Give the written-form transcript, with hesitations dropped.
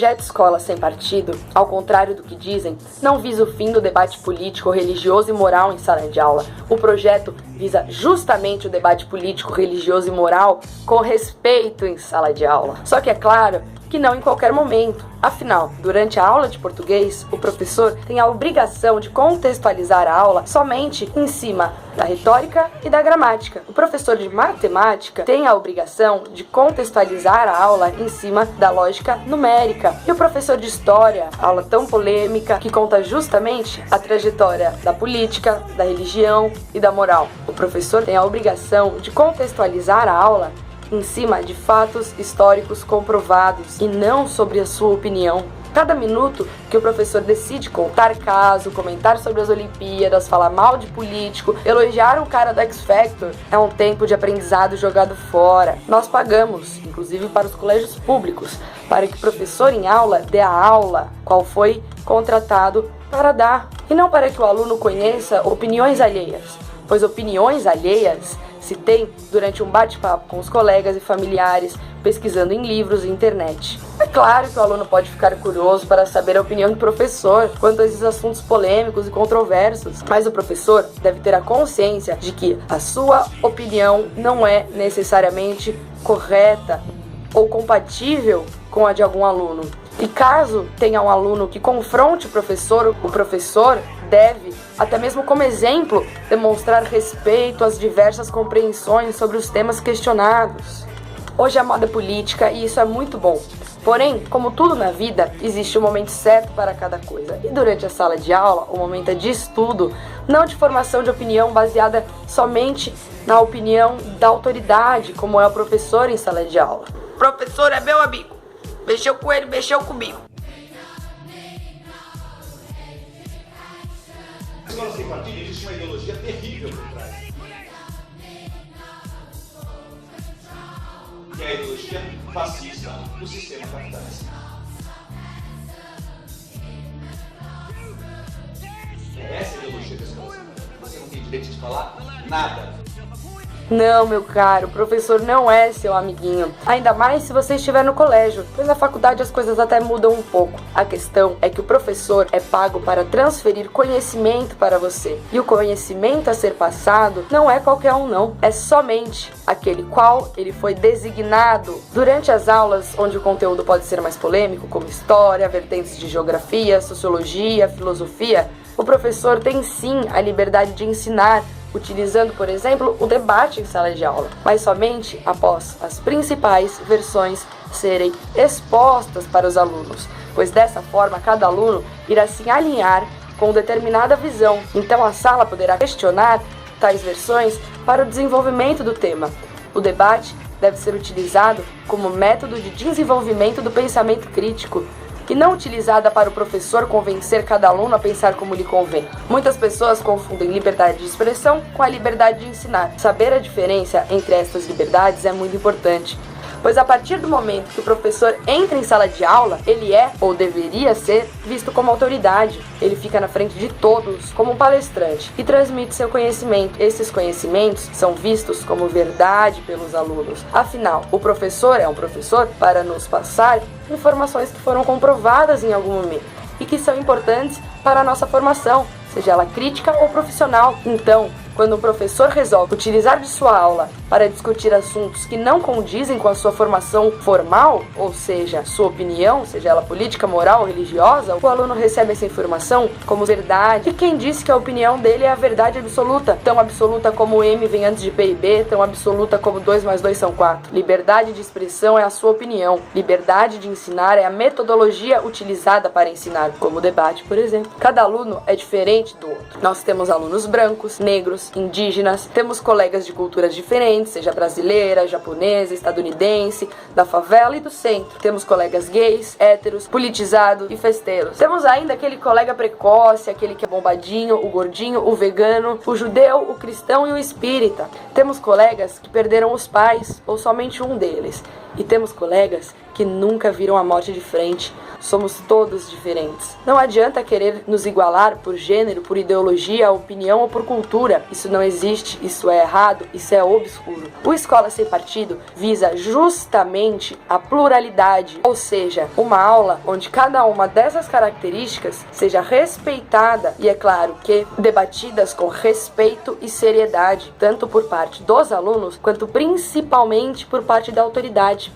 projeto Escola Sem Partido, ao contrário do que dizem, não visa o fim do debate político, religioso e moral em sala de aula. O projeto visa justamente o debate político, religioso e moral com respeito em sala de aula. Só que é claro que não em qualquer momento. Afinal, durante a aula de português, o professor tem a obrigação de contextualizar a aula somente em cima da retórica e da gramática. O professor de matemática tem a obrigação de contextualizar a aula em cima da lógica numérica. E o professor de história, aula tão polêmica que conta justamente a trajetória da política, da religião e da moral. O professor tem a obrigação de contextualizar a aula em cima de fatos históricos comprovados e não sobre a sua opinião. Cada minuto que o professor decide contar caso, comentar sobre as Olimpíadas, falar mal de político, elogiar um cara do X Factor, é um tempo de aprendizado jogado fora. Nós pagamos, inclusive para os colégios públicos, para que o professor em aula dê a aula qual foi contratado para dar, e não para que o aluno conheça opiniões alheias, pois opiniões alheias se tem durante um bate-papo com os colegas e familiares, pesquisando em livros e internet. É claro que o aluno pode ficar curioso para saber a opinião do professor quanto a esses assuntos polêmicos e controversos, mas o professor deve ter a consciência de que a sua opinião não é necessariamente correta ou compatível com a de algum aluno. E caso tenha um aluno que confronte o professor deve, até mesmo como exemplo, demonstrar respeito às diversas compreensões sobre os temas questionados. Hoje a moda é política e isso é muito bom. Porém, como tudo na vida, existe um momento certo para cada coisa. E durante a sala de aula, o momento é de estudo, não de formação de opinião baseada somente na opinião da autoridade, como é o professor em sala de aula. O professor é meu amigo. Mexeu com ele, mexeu comigo. Na Escola Sem Partido existe uma ideologia terrível por trás. Que é a ideologia fascista do sistema capitalista. É essa a ideologia da Escola Sem Partido. Você não tem direito de falar nada. Não, meu caro, o professor não é seu amiguinho. Ainda mais se você estiver no colégio, pois na faculdade as coisas até mudam um pouco. A questão é que o professor é pago para transferir conhecimento para você. E o conhecimento a ser passado não é qualquer um não, é somente aquele qual ele foi designado. Durante as aulas onde o conteúdo pode ser mais polêmico, como história, vertentes de geografia, sociologia, filosofia, o professor tem sim a liberdade de ensinar, utilizando, por exemplo, o debate em sala de aula, mas somente após as principais versões serem expostas para os alunos, pois dessa forma cada aluno irá se alinhar com determinada visão. Então a sala poderá questionar tais versões para o desenvolvimento do tema. O debate deve ser utilizado como método de desenvolvimento do pensamento crítico, e não utilizada para o professor convencer cada aluno a pensar como lhe convém. Muitas pessoas confundem liberdade de expressão com a liberdade de ensinar. Saber a diferença entre estas liberdades é muito importante, pois a partir do momento que o professor entra em sala de aula, ele é, ou deveria ser, visto como autoridade. Ele fica na frente de todos como um palestrante e transmite seu conhecimento. Esses conhecimentos são vistos como verdade pelos alunos. Afinal, o professor é um professor para nos passar informações que foram comprovadas em algum momento e que são importantes para a nossa formação, seja ela crítica ou profissional. Então, quando um professor resolve utilizar de sua aula para discutir assuntos que não condizem com a sua formação formal, ou seja, sua opinião, seja ela política, moral ou religiosa, o aluno recebe essa informação como verdade. E quem disse que a opinião dele é a verdade absoluta? Tão absoluta como M vem antes de P e B, tão absoluta como 2 mais 2 são 4. Liberdade de expressão é a sua opinião. Liberdade de ensinar é a metodologia utilizada para ensinar, como o debate, por exemplo. Cada aluno é diferente do outro. Nós temos alunos brancos, negros, indígenas, temos colegas de culturas diferentes, seja brasileira, japonesa, estadunidense, da favela e do centro. Temos colegas gays, héteros, politizados e festeiros. Temos ainda aquele colega precoce, aquele que é bombadinho, o gordinho, o vegano, o judeu, o cristão e o espírita. Temos colegas que perderam os pais, ou somente um deles. E temos colegas que nunca viram a morte de frente. Somos todos diferentes. Não adianta querer nos igualar por gênero, por ideologia, opinião ou por cultura. Isso não existe, isso é errado, isso é obscuro. O Escola Sem Partido visa justamente a pluralidade, ou seja, uma aula onde cada uma dessas características seja respeitada e, é claro, que debatidas com respeito e seriedade, tanto por parte dos alunos, quanto principalmente por parte da autoridade.